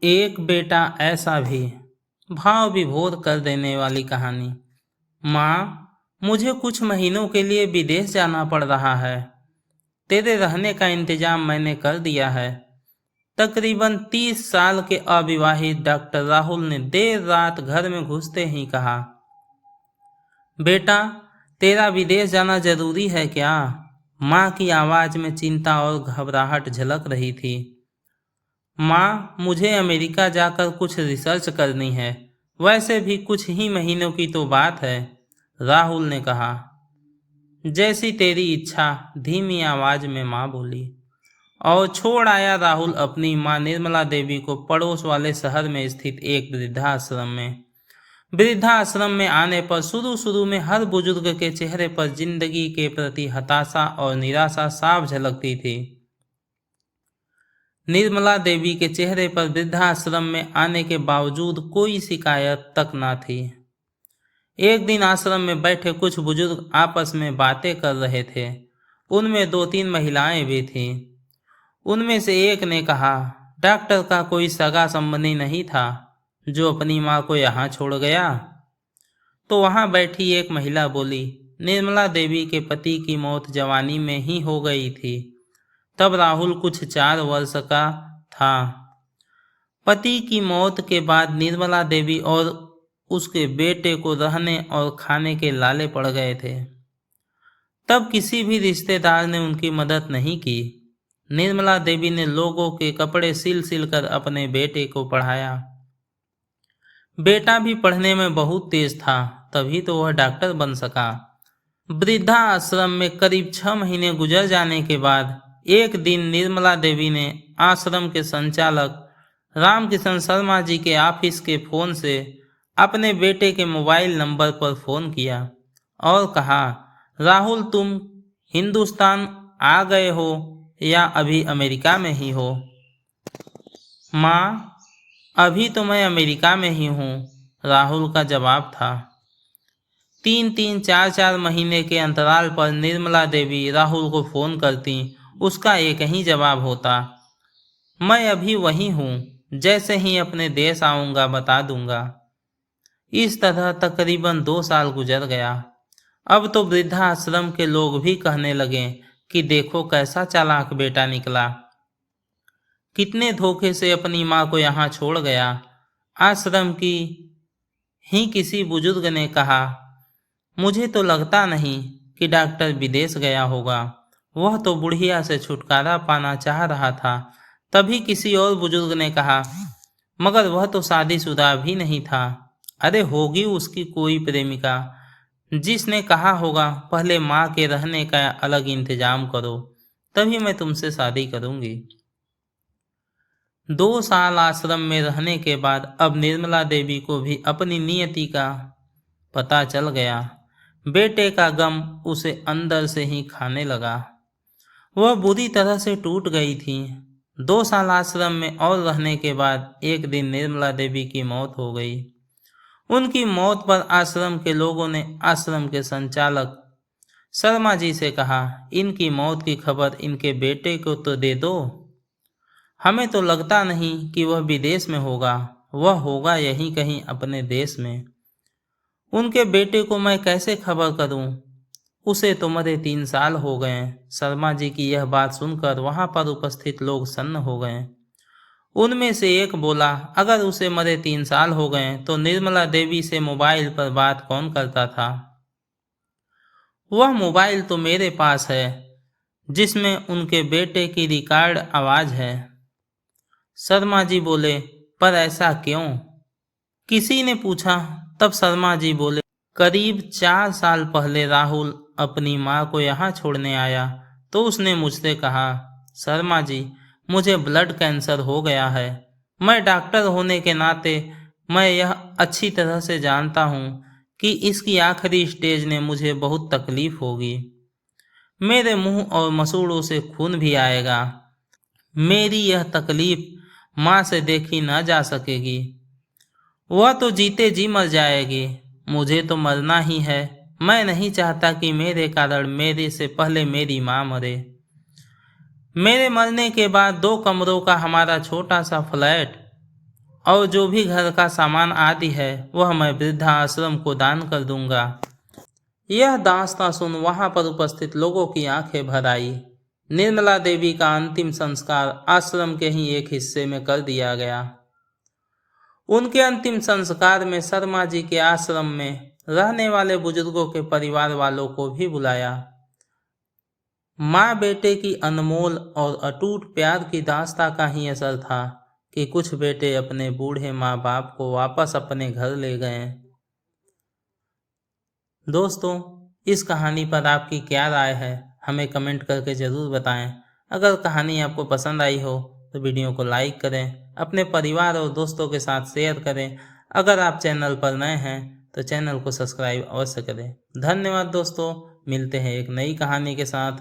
एक बेटा ऐसा भी। भाव विभोर कर देने वाली कहानी। माँ, मुझे कुछ महीनों के लिए विदेश जाना पड़ रहा है। तेरे रहने का इंतजाम मैंने कर दिया है। तकरीबन 30 साल के अविवाहित डॉक्टर राहुल ने देर रात घर में घुसते ही कहा, बेटा, तेरा विदेश जाना जरूरी है क्या? माँ की आवाज में चिंता और घबराहट झलक रही थी। माँ, मुझे अमेरिका जाकर कुछ रिसर्च करनी है। वैसे भी कुछ ही महीनों की तो बात है, राहुल ने कहा। जैसी तेरी इच्छा, धीमी आवाज में माँ बोली। और छोड़ आया राहुल अपनी माँ निर्मला देवी को पड़ोस वाले शहर में स्थित एक वृद्धाश्रम में। वृद्धाश्रम में आने पर शुरू शुरू में हर बुजुर्ग के चेहरे पर जिंदगी के प्रति हताशा और निराशा साफ झलकती थी। निर्मला देवी के चेहरे पर वृद्धाश्रम में आने के बावजूद कोई शिकायत तक न थी। एक दिन आश्रम में बैठे कुछ बुजुर्ग आपस में बातें कर रहे थे। उनमें 2-3 महिलाएं भी थीं। उनमें से एक ने कहा, डॉक्टर का कोई सगा संबंधी नहीं था जो अपनी माँ को यहाँ छोड़ गया? तो वहाँ बैठी एक महिला बोली, निर्मला देवी के पति की मौत जवानी में ही हो गई थी। तब राहुल कुछ 4 वर्ष का था। पति की मौत के बाद निर्मला देवी और उसके बेटे को रहने और खाने के लाले पड़ गए थे। तब किसी भी रिश्तेदार ने उनकी मदद नहीं की। निर्मला देवी ने लोगों के कपड़े सिल सिल कर अपने बेटे को पढ़ाया। बेटा भी पढ़ने में बहुत तेज था, तभी तो वह डॉक्टर बन सका। वृद्धा आश्रम में करीब 6 महीने गुजर जाने के बाद एक दिन निर्मला देवी ने आश्रम के संचालक रामकिशन शर्मा जी के ऑफिस के फोन से अपने बेटे के मोबाइल नंबर पर फोन किया और कहा, राहुल, तुम हिंदुस्तान आ गए हो या अभी अमेरिका में ही हो? माँ, अभी तो मैं अमेरिका में ही हूँ, राहुल का जवाब था। 3-3, 4-4 महीने के अंतराल पर निर्मला देवी राहुल को फोन करती, उसका एक ही जवाब होता, मैं अभी वहीं हूँ, जैसे ही अपने देश आऊँगा बता दूंगा। इस तरह तकरीबन 2 साल गुजर गया। अब तो वृद्धाश्रम के लोग भी कहने लगे कि देखो कैसा चालाक बेटा निकला, कितने धोखे से अपनी माँ को यहाँ छोड़ गया। आश्रम की ही किसी बुजुर्ग ने कहा, मुझे तो लगता नहीं कि डॉक्टर विदेश गया होगा, वह तो बुढ़िया से छुटकारा पाना चाह रहा था। तभी किसी और बुजुर्ग ने कहा, मगर वह तो शादीशुदा भी नहीं था। अरे होगी उसकी कोई प्रेमिका, जिसने कहा होगा पहले माँ के रहने का अलग इंतजाम करो, तभी मैं तुमसे शादी करूंगी। 2 साल आश्रम में रहने के बाद अब निर्मला देवी को भी अपनी नियति का पता चल गया। बेटे का गम उसे अंदर से ही खाने लगा। वह बुरी तरह से टूट गई थी। 2 साल आश्रम में और रहने के बाद एक दिन निर्मला देवी की मौत हो गई। उनकी मौत पर आश्रम के लोगों ने आश्रम के संचालक शर्मा जी से कहा, इनकी मौत की खबर इनके बेटे को तो दे दो। हमें तो लगता नहीं कि वह विदेश में होगा, वह होगा यहीं कहीं अपने देश में। उनके बेटे को मैं कैसे खबर करूं? उसे तो मरे 3 साल हो गए। शर्मा जी की यह बात सुनकर वहां पर उपस्थित लोग सन्न हो गए। उनमें से एक बोला, अगर उसे मरे 3 साल हो गए तो निर्मला देवी से मोबाइल पर बात कौन करता था? वह मोबाइल तो मेरे पास है, जिसमें उनके बेटे की रिकॉर्ड आवाज है। शर्मा जी बोले, पर ऐसा क्यों? किसी ने पूछा। तब शर्मा जी बोले, करीब 4 साल पहले राहुल अपनी माँ को यहाँ छोड़ने आया तो उसने मुझसे कहा, शर्मा जी, मुझे ब्लड कैंसर हो गया है। मैं डॉक्टर होने के नाते मैं यह अच्छी तरह से जानता हूँ कि इसकी आखिरी स्टेज ने मुझे बहुत तकलीफ होगी। मेरे मुंह और मसूड़ों से खून भी आएगा। मेरी यह तकलीफ माँ से देखी ना जा सकेगी। वह तो जीते जी मर जाएगी, मुझे तो मरना ही है। मैं नहीं चाहता कि मेरे कारण मेरे से पहले मेरी माँ मरे। मेरे मरने के बाद 2 कमरों का हमारा छोटा सा फ्लैट और जो भी घर का सामान आदि है वह मैं वृद्धाश्रम को दान कर दूंगा। यह दास्तां सुन वहां पर उपस्थित लोगों की आंखें भर आई। निर्मला देवी का अंतिम संस्कार आश्रम के ही एक हिस्से में कर दिया गया। उनके अंतिम संस्कार में शर्मा जी के आश्रम में रहने वाले बुजुर्गों के परिवार वालों को भी बुलाया। माँ बेटे की अनमोल और अटूट प्यार की दास्तां का ही असर था कि कुछ बेटे अपने बूढ़े माँ बाप को वापस अपने घर ले गए। दोस्तों, इस कहानी पर आपकी क्या राय है हमें कमेंट करके ज़रूर बताएं। अगर कहानी आपको पसंद आई हो तो वीडियो को लाइक करें, अपने परिवार और दोस्तों के साथ शेयर करें। अगर आप चैनल पर नए हैं तो चैनल को सब्सक्राइब अवश्य करें। धन्यवाद दोस्तों, मिलते हैं एक नई कहानी के साथ।